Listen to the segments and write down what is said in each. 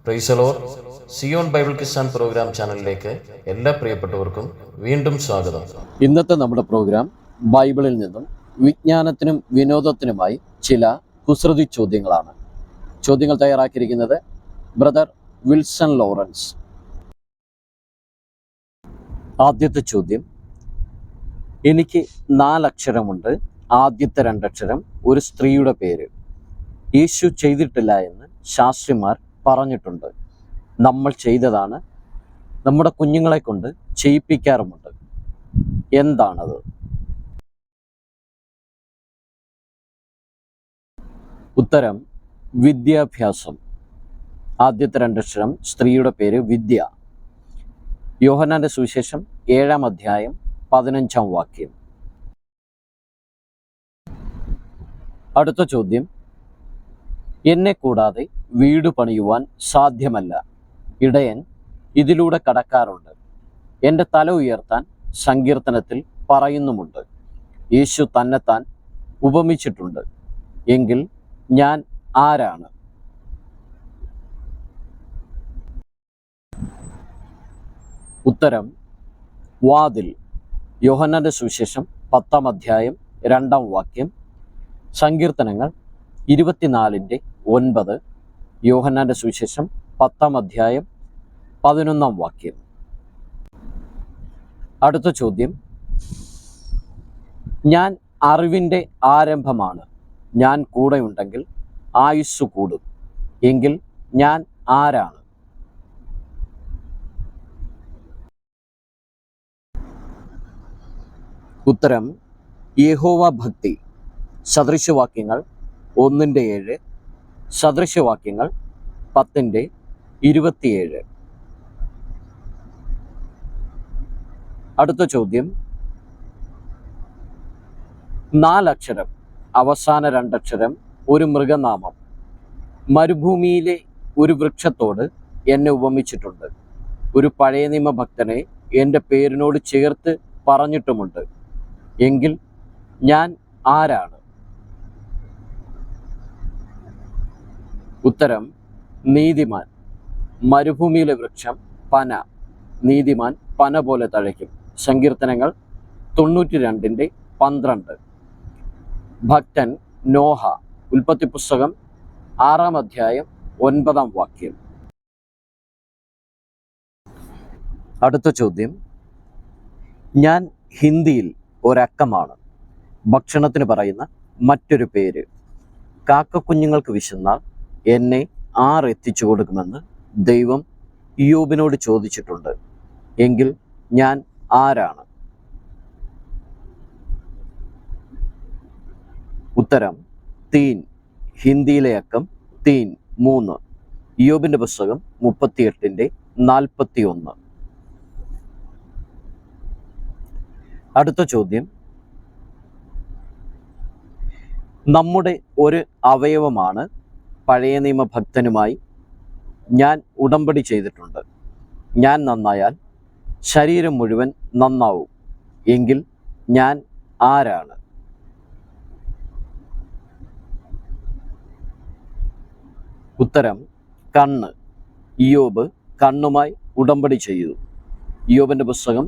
Price the Lord. Zion Bible Kisan programme ചാനലിലേക്ക് എല്ലാ പ്രിയപ്പെട്ടവർക്കും വീണ്ടും സ്വാഗതം. ഇന്നത്തെ നമ്മുടെ പ്രോഗ്രാം ബൈബിളിൽ നിന്നും വിജ്ഞാനത്തിനും വിനോദത്തിനുമായി ചില കുസൃതി ചോദ്യങ്ങളാണ്. ചോദ്യങ്ങൾ തയ്യാറാക്കിയിരിക്കുന്നത് ബ്രദർ വിൽസൺ ലോറൻസ്. ആദ്യത്തെ ചോദ്യം: എനിക്ക് 4 അക്ഷരമുണ്ട്. ആദ്യത്തെ 2 അക്ഷരം ഒരു സ്ത്രീയുടെ പേര്. യേശു ചെയ്തിട്ടില്ല എന്ന് ശാസ്ത്രിമാർ പറഞ്ഞിട്ടുണ്ട്. നമ്മൾ ചെയ്തതാണ്. നമ്മുടെ കുഞ്ഞുങ്ങളെ കൊണ്ട് ചെയ്യിപ്പിക്കാറുമുണ്ട്. എന്താണത്? ഉത്തരം: വിദ്യാഭ്യാസം. ആദ്യത്തെ 2 അക്ഷരം സ്ത്രീയുടെ പേര് വിദ്യ. യോഹന്നാന്റെ സുവിശേഷം 7-ാം അധ്യായം 15-ാം വാക്യം. അടുത്ത ചോദ്യം: എന്നെ കൂടാതെ വീട് പണിയുവാൻ സാധ്യമല്ല. ഇടയൻ ഇതിലൂടെ കടക്കാറുണ്ട്. എൻ്റെ തല ഉയർത്താൻ സങ്കീർത്തനത്തിൽ പറയുന്നുമുണ്ട്. യേശു തന്നെത്താൻ ഉപമിച്ചിട്ടുണ്ട്. എങ്കിൽ ഞാൻ ആരാണ്? ഉത്തരം: വാതിൽ. യോഹന്നാന്റെ സുവിശേഷം 10-ാം അധ്യായം 2-ാം വാക്യം. സങ്കീർത്തനങ്ങൾ 24-9. യോഹന്നാന്റെ സുവിശേഷം 10-ാം അധ്യായം 11-ാം വാക്യം. അടുത്ത ചോദ്യം: ഞാൻ അറിവിൻ്റെ ആരംഭമാണ്. ഞാൻ കൂടെയുണ്ടെങ്കിൽ ആയുസ്സു കൂടും. എങ്കിൽ ഞാൻ ആരാണ്? ഉത്തരം: യഹോവ ഭക്തി. സദൃശവാക്യങ്ങൾ 1-7, സദൃശവാക്യങ്ങൾ 10-27. അടുത്ത ചോദ്യം: 4 അക്ഷരം അവസാന 2 അക്ഷരം ഒരു മൃഗനാമം. മരുഭൂമിയിലെ ഒരു വൃക്ഷത്തോട് എന്നെ ഉപമിച്ചിട്ടുണ്ട്. ഒരു പഴയ നിയമ ഭക്തനെ എൻ്റെ പേരിനോട് ചേർത്ത് പറഞ്ഞിട്ടുമുണ്ട്. എങ്കിൽ ഞാൻ ആരാണ്? ഉത്തരം: നീതിമാൻ. മരുഭൂമിയിലെ വൃക്ഷം പന. നീതിമാൻ പന പോലെ തഴയ്ക്കും. സങ്കീർത്തനങ്ങൾ 92-12. ഭക്തൻ നോഹ. ഉൽപ്പത്തി പുസ്തകം 6-ാം അധ്യായം 9-ാം വാക്യം. അടുത്ത ചോദ്യം: ഞാൻ ഹിന്ദിയിൽ ഒരക്കമാണ്. ഭക്ഷണത്തിന് പറയുന്ന മറ്റൊരു പേര്. കാക്കക്കുഞ്ഞുങ്ങൾക്ക് വിശന്നാൽ എന്നെ എത്തിച്ചു കൊടുക്കുമെന്ന് ദൈവം ഇയ്യോബിനോട് ചോദിച്ചിട്ടുണ്ട്. എങ്കിൽ ഞാൻ ആരാണ്? ഉത്തരം: തീൻ. ഹിന്ദിയിലെ അക്കം തീൻ 3. ഇയ്യോബിന്റെ പുസ്തകം 38-41. അടുത്ത ചോദ്യം: നമ്മുടെ ഒരു അവയവമാണ്. പഴയ നിയമ ഭക്തനുമായി ഞാൻ ഉടമ്പടി ചെയ്തിട്ടുണ്ട്. ഞാൻ നന്നായാൽ ശരീരം മുഴുവൻ നന്നാവും. എങ്കിൽ ഞാൻ ആരാണ്? ഉത്തരം: കണ്ണ്. ഇയ്യോബ് കണ്ണുമായി ഉടമ്പടി ചെയ്തു. ഇയ്യോബിന്റെ പുസ്തകം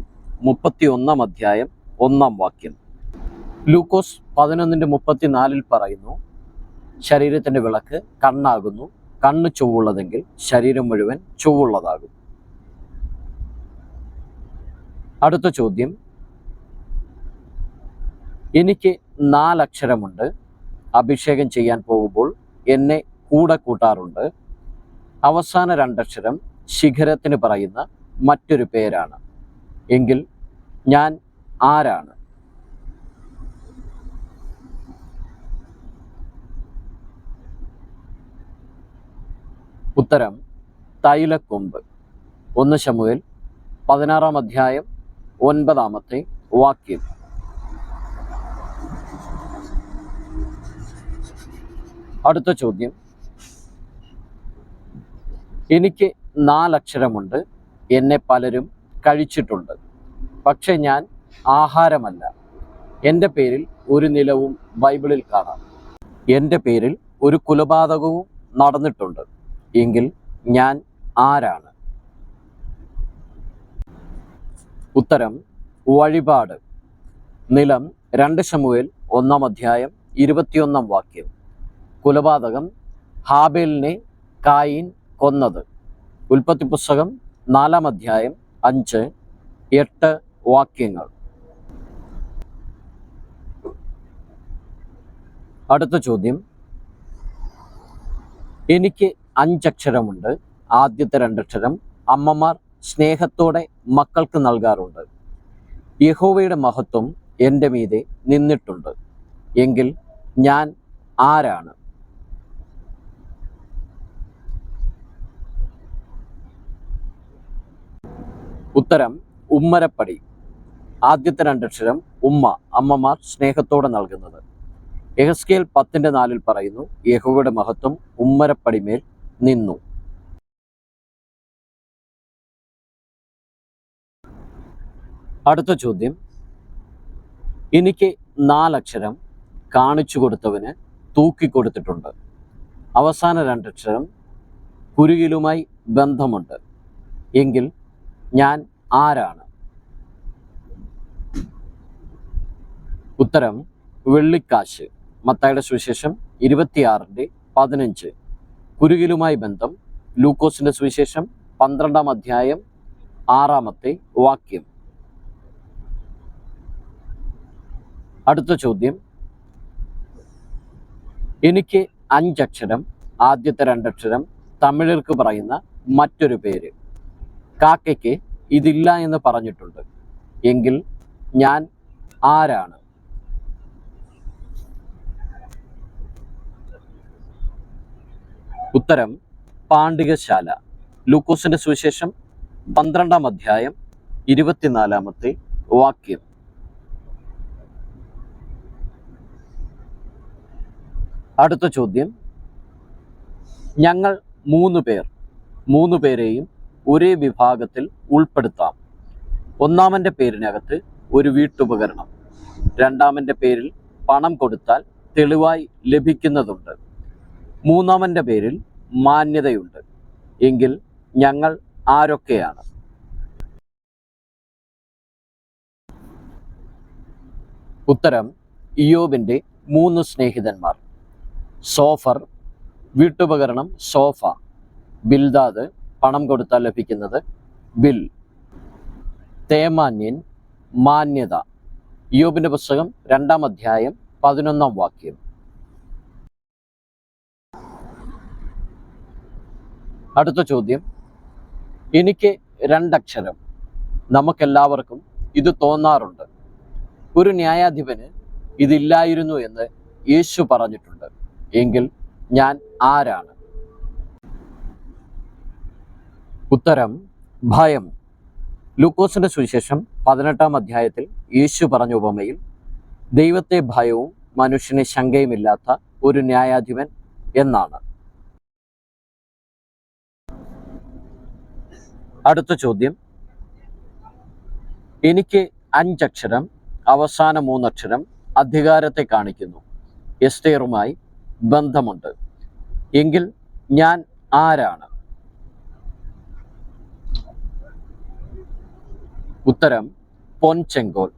31-ാം അധ്യായം 1-ാം വാക്യം. ലൂക്കോസ് 11-34 പറയുന്നു: ശരീരത്തിൻ്റെ വിളക്ക് കണ്ണാകുന്നു. കണ്ണ് ചൊവ്വുള്ളതെങ്കിൽ ശരീരം മുഴുവൻ ചൊവ്വുള്ളതാകും. അടുത്ത ചോദ്യം: എനിക്ക് 4 അക്ഷരമുണ്ട്. അഭിഷേകം ചെയ്യാൻ പോകുമ്പോൾ എന്നെ കൂടെ കൂട്ടാറുണ്ട്. അവസാന 2 അക്ഷരം ശിഖരത്തിന് പറയുന്ന മറ്റൊരു പേരാണ്. എങ്കിൽ ഞാൻ ആരാണ്? ഉത്തരം: തൈലക്കൊമ്പ്. 1 ശമൂവേൽ 16-ാം അധ്യായം 9-ാമത്തെ വാക്യം. അടുത്ത ചോദ്യം: എനിക്ക് 4 അക്ഷരമുണ്ട്. എന്നെ പലരും കഴിച്ചിട്ടുണ്ട്. പക്ഷെ ഞാൻ ആഹാരമല്ല. എൻ്റെ പേരിൽ ഒരു നിലവും ബൈബിളിൽ കാണാം. എൻ്റെ പേരിൽ ഒരു കൊലപാതകവും നടന്നിട്ടുണ്ട്. എങ്കിൽ ഞാൻ ആരാണ്? ഉത്തരം വഴിപാട്. നിലം 2 ശമൂവേൽ 1 അധ്യായം 21 വാക്യം. കുലപാതകം ഹാബേലിനെ കായീൻ കൊന്നത്. ഉൽപ്പത്തി പുസ്തകം 4 അധ്യായം 5, 8 വാക്യങ്ങൾ. അടുത്ത ചോദ്യം. എനിക്ക് 5 അക്ഷരമുണ്ട്. ആദ്യത്തെ 2 അക്ഷരം അമ്മമാർ സ്നേഹത്തോടെ മക്കൾക്ക് നൽകാറുണ്ട്. യഹോവയുടെ മഹത്വം എൻ്റെ മീതെ നിന്നിട്ടുണ്ട്. എങ്കിൽ ഞാൻ ആരാണ്? ഉത്തരം ഉമ്മരപ്പടി. ആദ്യത്തെ 2 അക്ഷരം ഉമ്മ, അമ്മമാർ സ്നേഹത്തോടെ നൽകുന്നത്. യെഹെസ്കേൽ 10:4 പറയുന്നു, യഹോവയുടെ മഹത്വം ഉമ്മരപ്പടിമേൽ നിന്നു. അടുത്ത ചോദ്യം. എനിക്ക് 4 അക്ഷരം കാണിച്ചു കൊടുത്തവന് തൂക്കിക്കൊടുത്തിട്ടുണ്ട്. അവസാന 2 അക്ഷരം കുരുകിലുമായി ബന്ധമുണ്ട്. എങ്കിൽ ഞാൻ ആരാണ്? ഉത്തരം വെള്ളിക്കാശ്. മത്തായിയുടെ സുവിശേഷം 26:15. കുരുകിലുമായി ബന്ധം ലൂക്കോസിന്റെ സുവിശേഷം 12 അധ്യായം 6 വാക്യം. അടുത്ത ചോദ്യം. എനിക്ക് 5 അക്ഷരം. ആദ്യത്തെ 2 അക്ഷരം തമിഴർക്ക് പറയുന്ന മറ്റൊരു പേര്. കാക്കയ്ക്ക് ഇതില്ല എന്ന് പറഞ്ഞിട്ടുണ്ട്. എങ്കിൽ ഞാൻ ആരാണ്? ഉത്തരം പാണ്ഡികശാല. ലൂക്കോസിന്റെ സുവിശേഷം 12 അധ്യായം 24 വാക്യം. അടുത്ത ചോദ്യം. ഞങ്ങൾ 3 പേർ. 3 പേരെയും ഒരേ വിഭാഗത്തിൽ ഉൾപ്പെടുത്താം. ഒന്നാമൻ്റെ പേരിനകത്ത് ഒരു വീട്ടുപകരണം. രണ്ടാമൻ്റെ പേരിൽ പണം കൊടുത്താൽ തെളിവായി ലഭിക്കുന്നതുണ്ട്. മൂന്നാമൻ്റെ പേരിൽ മാന്യതയുണ്ട്. എങ്കിൽ ഞങ്ങൾ ആരൊക്കെയാണ്? ഉത്തരം ഇയ്യോബിൻ്റെ 3 സ്നേഹിതന്മാർ. സോഫർ, വീട്ടുപകരണം സോഫ. ബിൽദാദ്, പണം കൊടുത്താൽ ലഭിക്കുന്നത് ബിൽ. തേമാന്യൻ, മാന്യത. ഇയ്യോബിന്റെ പുസ്തകം 2 അധ്യായം 11 വാക്യം. അടുത്ത ചോദ്യം. എനിക്ക് 2 അക്ഷരം. നമുക്കെല്ലാവർക്കും ഇത് തോന്നാറുണ്ട്. ഒരു ന്യായാധിപന് ഇതില്ലായിരുന്നു എന്ന് യേശു പറഞ്ഞിട്ടുണ്ട്. എങ്കിൽ ഞാൻ ആരാണ്? ഉത്തരം ഭയം. ലൂക്കോസിന്റെ സുവിശേഷം 18 അധ്യായത്തിൽ യേശു പറഞ്ഞ ഉപമയിൽ ദൈവത്തെ ഭയവും മനുഷ്യനെ ശങ്കയുമില്ലാത്ത ഒരു ന്യായാധിപൻ എന്നാണ്. അടുത്ത ചോദ്യം. എനിക്ക് 5 അക്ഷരം. അവസാന 3 അക്ഷരം അധികാരത്തെ കാണിക്കുന്നു. എസ്തേറുമായി ബന്ധമുണ്ട്. എങ്കിൽ ഞാൻ ആരാണ്? ഉത്തരം പൊൻചെങ്കോൽ.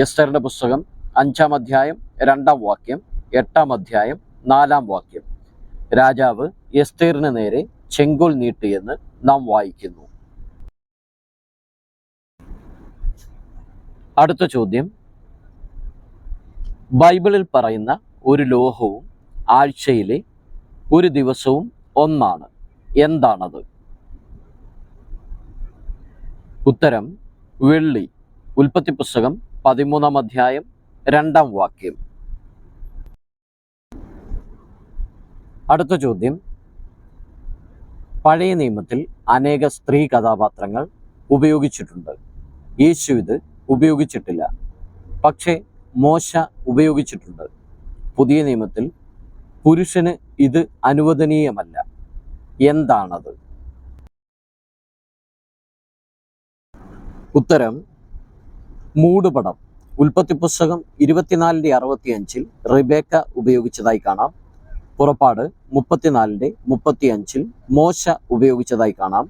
എസ്തേറിന്റെ പുസ്തകം 5 അധ്യായം 2 വാക്യം, 8 അധ്യായം 4 വാക്യം. രാജാവ് എസ്തേറിന് നേരെ ചെങ്കോൽ നീട്ടിയെന്ന് നാം വായിക്കുന്നു. അടുത്ത ചോദ്യം. ബൈബിളിൽ പറയുന്ന ഒരു ലോഹവും ആഴ്ചയിലെ ഒരു ദിവസവും ഒന്നാണ്. എന്താണത്? ഉത്തരം വെള്ളി. ഉൽപ്പത്തി പുസ്തകം 13 അധ്യായം 2 വാക്യം. അടുത്ത ചോദ്യം. പഴയ നിയമത്തിൽ അനേക സ്ത്രീ കഥാപാത്രങ്ങൾ ഉപയോഗിച്ചിട്ടുണ്ട്. യേശു ഇത് ഉപയോഗിച്ചിട്ടില്ല. പക്ഷേ മോശ ഉപയോഗിച്ചിട്ടുണ്ട്. പുതിയ നിയമത്തിൽ പുരുഷന് ഇത് അനുവദനീയമല്ല. എന്താണത്? ഉത്തരം മൂടുപടം. ഉൽപ്പത്തി പുസ്തകം 24:65 റിബേക്ക ഉപയോഗിച്ചതായി കാണാം. പുറപ്പാട് 34:35 മോശ ഉപയോഗിച്ചതായി കാണാം.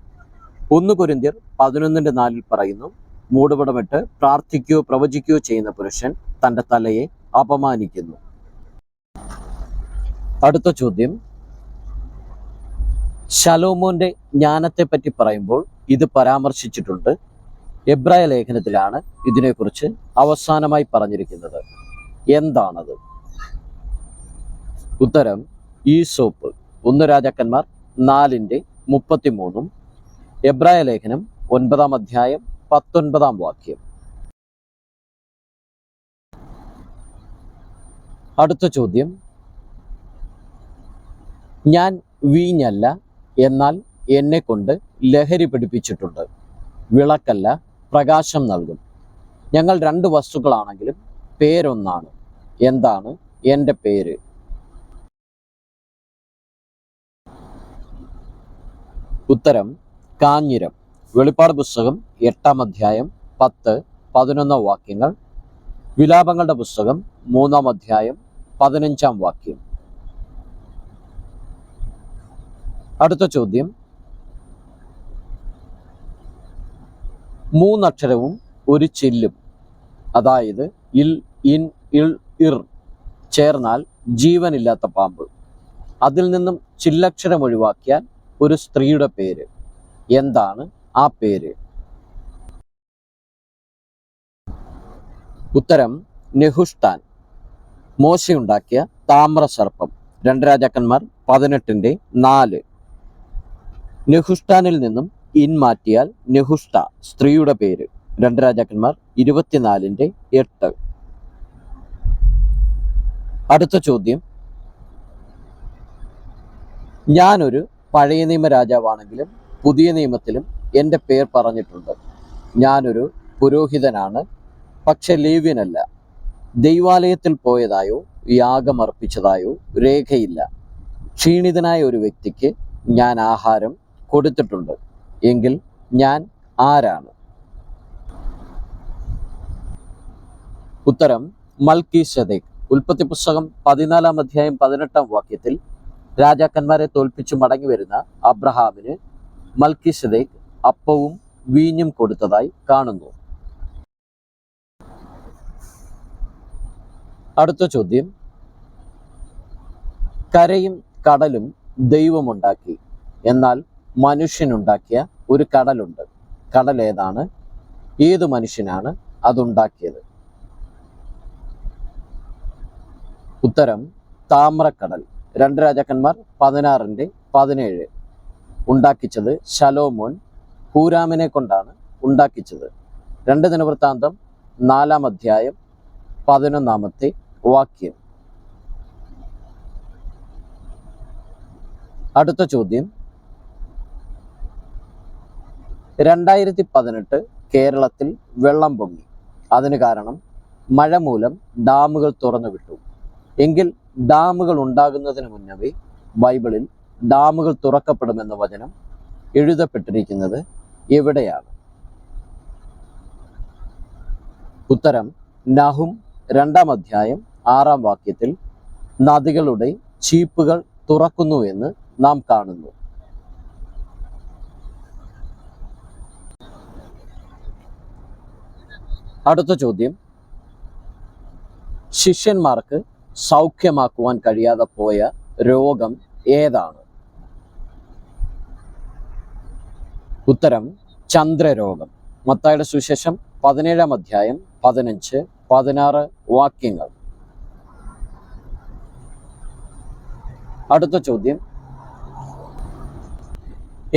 1 കൊരിന്ത്യർ 11:4 പറയുന്നു, മൂടുപടമിട്ട് പ്രാർത്ഥിക്കുകയോ പ്രവചിക്കുകയോ ചെയ്യുന്ന പുരുഷൻ തൻ്റെ തലയെ അപമാനിക്കുന്നു. അടുത്ത ചോദ്യം, ശലോമോന്റെ ജ്ഞാനത്തെപ്പറ്റി പറയുമ്പോൾ ഇത് പരാമർശിച്ചിട്ടുണ്ട്. എബ്രായ ലേഖനത്തിലാണ് ഇതിനെക്കുറിച്ച് അവസാനമായി പറഞ്ഞിരിക്കുന്നത്. എന്താണത്? ഉത്തരം ഈസോപ്പ്. 1 രാജാക്കന്മാർ 4:33, എബ്രായ ലേഖനം 9 അധ്യായം 19 വാക്യം. അടുത്ത ചോദ്യം, ഞാൻ വീഞ്ഞല്ല, എന്നാൽ എന്നെ കൊണ്ട് ലഹരി പിടിപ്പിച്ചിട്ടുണ്ട്. വിളക്കല്ല, പ്രകാശം നൽകും. ഞങ്ങൾ 2 വസ്തുക്കളാണെങ്കിലും പേരൊന്നാണ്. എന്താണ് എൻ്റെ പേര്? ഉത്തരം കാഞ്ഞിരം. വെളിപ്പാട് പുസ്തകം 8 അധ്യായം 10-11 വാക്യങ്ങൾ. വിലാപങ്ങളുടെ പുസ്തകം 3 അധ്യായം 15 വാക്യം. അടുത്ത ചോദ്യം, 3 അക്ഷരവും ഒരു ചില്ലും, അതായത് ഇൽ, ഇൻ, ഇൾ, ഇർ ചേർന്നാൽ ജീവനില്ലാത്ത പാമ്പ്. അതിൽ നിന്നും ചില്ലക്ഷരം ഒഴിവാക്കിയാൽ ഒരു സ്ത്രീയുടെ പേര്. എന്താണ് ആ പേര്? ഉത്തരം നെഹുഷ്ടാൻ. മോശയുണ്ടാക്കിയ താമ്രസർപ്പം. 2 രാജാക്കന്മാർ 18:4. നെഹുഷ്ടാനിൽ നിന്നും ഇൻ മാറ്റിയാൽ നെഹുഷ്ട, സ്ത്രീയുടെ പേര്. 2 രാജാക്കന്മാർ 24:8. അടുത്ത ചോദ്യം, ഞാനൊരു പഴയ നിയമ രാജാവാണെങ്കിലും പുതിയ നിയമത്തിലും എൻ്റെ പേർ പറഞ്ഞിട്ടുണ്ട്. ഞാനൊരു പുരോഹിതനാണ്, പക്ഷെ ലേവ്യനല്ല. ദൈവാലയത്തിൽ പോയതായോ യാഗമർപ്പിച്ചതായോ രേഖയില്ല. ക്ഷീണിതനായ ഒരു വ്യക്തിക്ക് ഞാൻ ആഹാരം കൊടുത്തിട്ടുണ്ട്. എങ്കിൽ ഞാൻ ആരാണ്? ഉത്തരം മൽക്കീസേദെക്ക്. ഉൽപ്പത്തി പുസ്തകം 14 അധ്യായം 18 വാക്യത്തിൽ രാജാക്കന്മാരെ തോൽപ്പിച്ചു മടങ്ങി വരുന്ന അബ്രഹാമിന് മൽക്കീസേദെക്ക് അപ്പവും വീഞ്ഞും കൊടുത്തതായി കാണുന്നു. അടുത്ത ചോദ്യം, കരയും കടലും ദൈവമുണ്ടാക്കി, എന്നാൽ മനുഷ്യനുണ്ടാക്കിയ ഒരു കടലുണ്ട്. കടൽ ഏതാണ്? ഏതു മനുഷ്യനാണ് അതുണ്ടാക്കിയത്? ഉത്തരം താമ്രക്കടൽ. 2 രാജാക്കന്മാർ 16:17. ഉണ്ടാക്കിച്ചത് ശലോമോൻ. ഹൂരാമിനെ കൊണ്ടാണ് ഉണ്ടാക്കിച്ചത്. 2 ദിനവൃത്താന്തം 4 അധ്യായം 11 വാക്യം. അടുത്ത ചോദ്യം, 2018 കേരളത്തിൽ വെള്ളം പൊങ്ങി. അതിന് കാരണം മഴ മൂലം ഡാമുകൾ തുറന്നു വിട്ടു. എങ്കിൽ ഡാമുകൾ ഉണ്ടാകുന്നതിന് മുന്നമേ ബൈബിളിൽ ഡാമുകൾ തുറക്കപ്പെടുമെന്ന വചനം എഴുതപ്പെട്ടിരിക്കുന്നത് എവിടെയാണ്? ഉത്തരം നഹൂം 2 അധ്യായം 6 വാക്യത്തിൽ നദികളുടെ ചീപ്പുകൾ തുറക്കുന്നു എന്ന് നാം കാണുന്നു. അടുത്ത ചോദ്യം, ശിഷ്യന്മാർക്ക് സൗഖ്യമാക്കുവാൻ കഴിയാതെ പോയ രോഗം ഏതാണ്? ഉത്തരം ചന്ദ്രരോഗം. മത്തായിയുടെ സുവിശേഷം 17 അധ്യായം 15-16 വാക്യങ്ങൾ. അടുത്ത ചോദ്യം,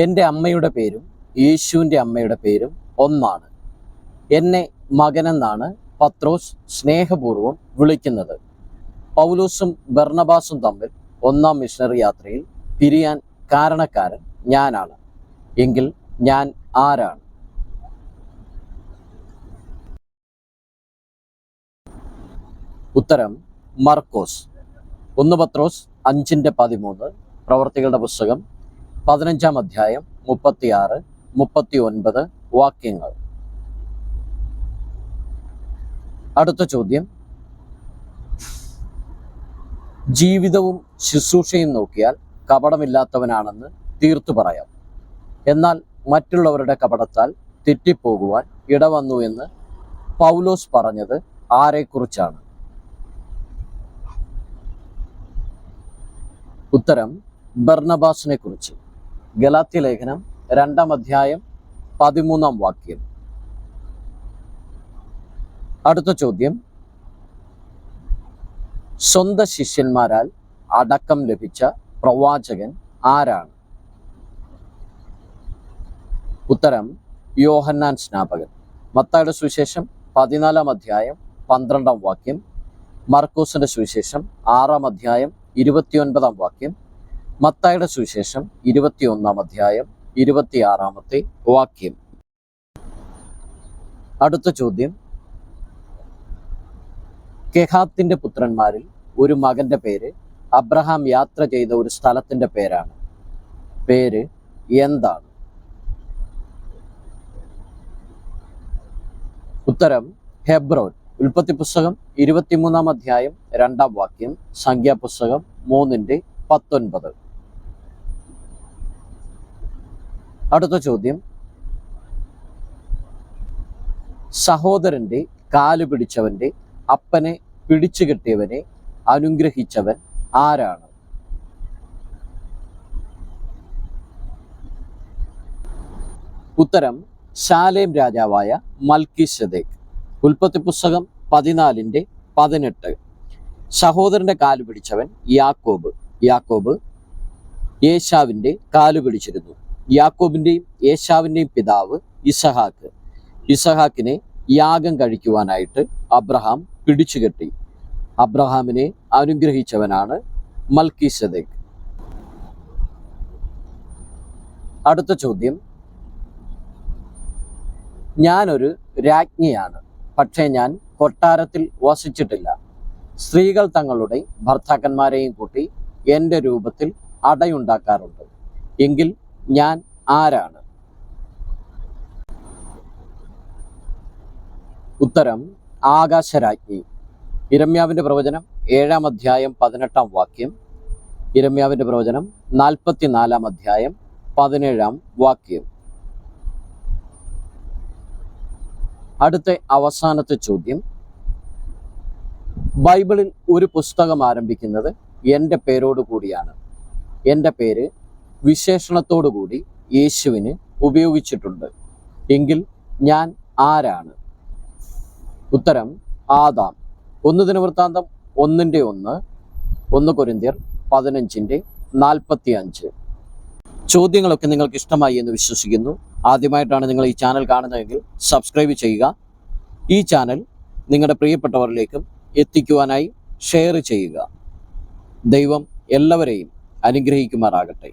എൻ്റെ അമ്മയുടെ പേരും യേശുവിൻ്റെ അമ്മയുടെ പേരും ഒന്നാണ്. എന്നെ മകനെന്നാണ് പത്രോസ് സ്നേഹപൂർവ്വം വിളിക്കുന്നത്. പൗലോസും ബർണബാസും തമ്മിൽ 1-ാം മിഷണറി യാത്രയിൽ പിരിയാൻ കാരണക്കാരൻ ഞാനാണ്. എങ്കിൽ ഞാൻ ആരാണ്? ഉത്തരം മർക്കോസ്. 1 പത്രോസ് 5:13, പ്രവർത്തികളുടെ പുസ്തകം 15-ാം അധ്യായം 36-39 വാക്യങ്ങൾ. അടുത്ത ചോദ്യം, ജീവിതവും ശുശ്രൂഷയും നോക്കിയാൽ കപടമില്ലാത്തവനാണെന്ന് തീർത്തു പറയാം. എന്നാൽ മറ്റുള്ളവരുടെ കപടത്താൽ തെറ്റിപ്പോകുവാൻ ഇടവന്നു എന്ന് പൗലോസ് പറഞ്ഞത് ആരെക്കുറിച്ചാണ്? ഉത്തരം ബർന്നബാസിനെ കുറിച്ച്. ഗലാത്യ ലേഖനം 2-ാം അധ്യായം 13-ാം വാക്യം. അടുത്ത ചോദ്യം, സ്വന്തം ശിഷ്യന്മാരാൽ അടക്കം ലഭിച്ച പ്രവാചകൻ ആരാണ്? ഉത്തരം യോഹന്നാൻ സ്നാപകൻ. മത്തായിയുടെ സുവിശേഷം 14-ാം അധ്യായം 12-ാം വാക്യം, മർക്കോസിന്റെ സുവിശേഷം 6-ാം അധ്യായം 29-ാം വാക്യം, മത്തായിയുടെ സുവിശേഷം 21-ാം അധ്യായം 26-ാമത്തെ വാക്യം. അടുത്ത ചോദ്യം, കെഹാത്തിന്റെ പുത്രന്മാരിൽ ഒരു മകന്റെ പേര് അബ്രഹാം യാത്ര ചെയ്ത ഒരു സ്ഥലത്തിന്റെ പേരാണ്. പേര് എന്താണ്? ഉത്തരം ഹെബ്രോൻ. ഉൽപ്പത്തി പുസ്തകം 23-ാം അധ്യായം 2-ാം വാക്യം, സംഖ്യാപുസ്തകം 3-19. അടുത്ത ചോദ്യം, സഹോദരന്റെ കാല് പിടിച്ചവന്റെ അപ്പനെ പിടിച്ചു കെട്ടിയവനെ അനുഗ്രഹിച്ചവൻ ആരാണ്? ഉത്തരം ശാലേം രാജാവായ മൽക്കീസേദെക്ക്. ഉൽപ്പത്തി പുസ്തകം 14-18. സഹോദരന്റെ കാല് പിടിച്ചവൻ യാക്കോബ്. യാക്കോബ് ഏശാവിന്റെ കാല് പിടിച്ചിരുന്നു. യാക്കോബിന്റെയും ഏശാവിന്റെയും പിതാവ് ഇസഹാക്ക്. ഇസഹാക്കിനെ യാഗം കഴിക്കുവാനായിട്ട് അബ്രഹാം പിടിച്ചുകെട്ടി. അബ്രഹാമിനെ അനുഗ്രഹിച്ചവനാണ് മൽക്കീസേദെക്ക്. അടുത്ത ചോദ്യം, ഞാനൊരു രാജ്ഞിയാണ്, പക്ഷേ ഞാൻ കൊട്ടാരത്തിൽ വസിച്ചിട്ടില്ല. സ്ത്രീകൾ തങ്ങളുടെ ഭർത്താക്കന്മാരെയും കൂട്ടി എൻ്റെ രൂപത്തിൽ അടയുണ്ടാക്കാറുണ്ട്. എങ്കിൽ ഞാൻ ആരാണ്? ഉത്തരം ആകാശരാജ്ഞി. യിരെമ്യാവിന്റെ പ്രവചനം 7-ാം അധ്യായം 18-ാം വാക്യം, യിരെമ്യാവിന്റെ പ്രവചനം 44-ാം അധ്യായം 17-ാം വാക്യം. അടുത്ത അവസാനത്തെ ചോദ്യം, ബൈബിളിൽ ഒരു പുസ്തകം ആരംഭിക്കുന്നത് എൻ്റെ പേരോട് കൂടിയാണ്. എൻ്റെ പേര് വിശേഷണത്തോടു കൂടി യേശുവിന് ഉപയോഗിച്ചിട്ടുണ്ട്. എങ്കിൽ ഞാൻ ആരാണ്? ഉത്തരം ആദാം. 1 ദിനവൃത്താന്തം 1-1, 1 കൊരിന്ത്യർ 15-45. ചോദ്യങ്ങളൊക്കെ നിങ്ങൾക്ക് ഇഷ്ടമായി എന്ന് വിശ്വസിക്കുന്നു. ആദ്യമായിട്ടാണ് നിങ്ങൾ ഈ ചാനൽ കാണുന്നതെങ്കിൽ സബ്സ്ക്രൈബ് ചെയ്യുക. ഈ ചാനൽ നിങ്ങളുടെ പ്രിയപ്പെട്ടവരിലേക്കും എത്തിക്കുവാനായി ഷെയർ ചെയ്യുക. ദൈവം എല്ലാവരെയും അനുഗ്രഹിക്കുമാറാകട്ടെ.